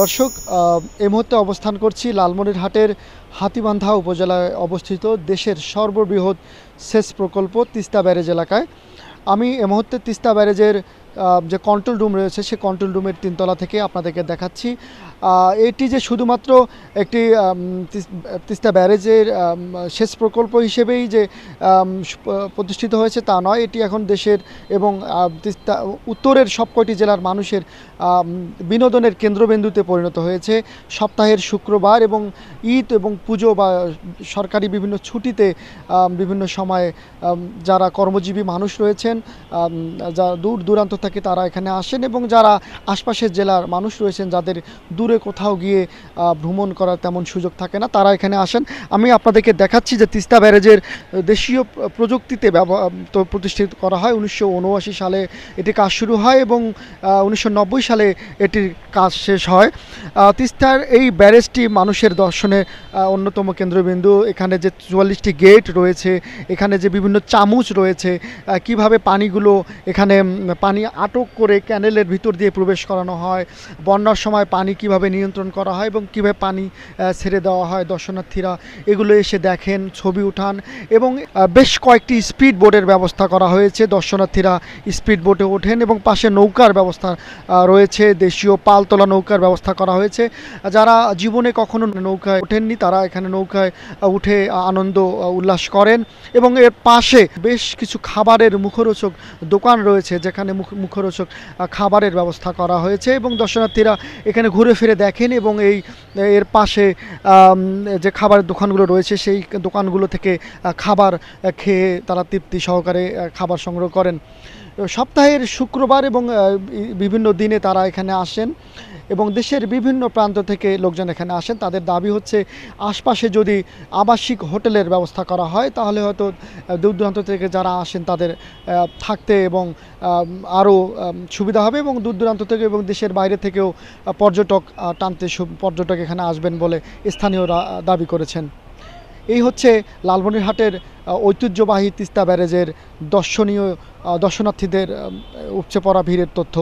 দর্শক, এই মুহূর্তে অবস্থান করছি লালমনিরহাটের হাতীবান্ধা উপজেলায় অবস্থিত দেশের সর্ববৃহৎ সেচ প্রকল্প তিস্তা ব্যারেজ এলাকায়। আমি এই মুহূর্তে তিস্তা ব্যারেজের যে কন্ট্রোল রুম রয়েছে সেই কন্ট্রোল রুমের তিনতলা থেকে আপনাদেরকে দেখাচ্ছি। এটি যে শুধুমাত্র একটি তিস্তা ব্যারেজের সেচ প্রকল্প হিসেবেই যে প্রতিষ্ঠিত হয়েছে তা নয়, এটি এখন দেশের এবং তিস্তা উত্তরের সবকটি জেলার মানুষের বিনোদনের কেন্দ্রবিন্দুতে পরিণত হয়েছে। সপ্তাহের শুক্রবার এবং ঈদ এবং পুজো বা সরকারি বিভিন্ন ছুটিতে বিভিন্ন সময়ে যারা কর্মজীবী মানুষ রয়েছেন, যারা দূর দূরান্ত থেকে তারা এখানে আসেন, এবং যারা আশপাশের জেলার মানুষ রয়েছেন যাদের দূরে কোথাও গিয়ে ভ্রমণ করার তেমন সুযোগ থাকে না, তারা এখানে আসেন। আমি আপনাদেরকে দেখাচ্ছি যে তিস্তা ব্যারেজের দেশীয় প্রযুক্তিতে প্রতিষ্ঠিত করা হয়। 1979 সালে এটি কাজ শুরু হয় এবং 1990 সালে এটির কাজ শেষ হয়। তিস্তার এই ব্যারেজটি মানুষের দর্শনের অন্যতম কেন্দ্রবিন্দু। এখানে যে 44টি গেট রয়েছে, এখানে যে বিভিন্ন চামচ রয়েছে, কিভাবে পানিগুলো এখানে পানি আটক করে ক্যানেলের ভিতর দিয়ে প্রবেশ করানো হয়, বন্যার সময় পানি কিভাবে নিয়ন্ত্রণ করা হয় এবং কীভাবে পানি ছেড়ে দেওয়া হয়, দর্শনার্থীরা এগুলো এসে দেখেন, ছবি উঠান। এবং বেশ কয়েকটি স্পিড বোটের ব্যবস্থা করা হয়েছে, দর্শনার্থীরা স্পিড বোটে ওঠেন এবং পাশে নৌকার ব্যবস্থা রয়েছে, দেশীয় পালতোলা নৌকার ব্যবস্থা করা হয়েছে। যারা জীবনে কখনো নৌকায় ওঠেননি তারা এখানে নৌকায় উঠে আনন্দ উল্লাস করেন। এবং এর পাশে বেশ কিছু খাবারের মুখরোচক দোকান রয়েছে, যেখানে মুখরোচক খাবারের ব্যবস্থা করা হয়েছে এবং দর্শনার্থীরা এখানে ঘুরে ফিরে দেখেন এবং এর পাশে যে খাবারের দোকানগুলো রয়েছে সেই দোকানগুলো থেকে খাবার খেয়ে তারা তৃপ্তি সহকারে খাবার সংগ্রহ করেন। সপ্তাহের শুক্রবার এবং বিভিন্ন দিনে তারা এখানে আসেন এবং দেশের বিভিন্ন প্রান্ত থেকে লোকজন এখানে আসেন। তাদের দাবি হচ্ছে আশপাশে যদি আবাসিক হোটেলের ব্যবস্থা করা হয় তাহলে হয়তো দূর দূরান্ত থেকে যারা আসেন তাদের থাকতে এবং আরও সুবিধা হবে, এবং দূর দূরান্ত থেকে এবং দেশের বাইরে থেকেও পর্যটক এখানে আসবেন বলে স্থানীয়রা দাবি করেছেন। এই হচ্ছে লালমনিরহাটের ঐতিহ্যবাহী তিস্তা ব্যারেজের দর্শনার্থীদের উপচে পড়া ভিড়ের তথ্য।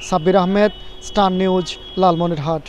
Sabbir Ahmed, star news, Lalmonirhat.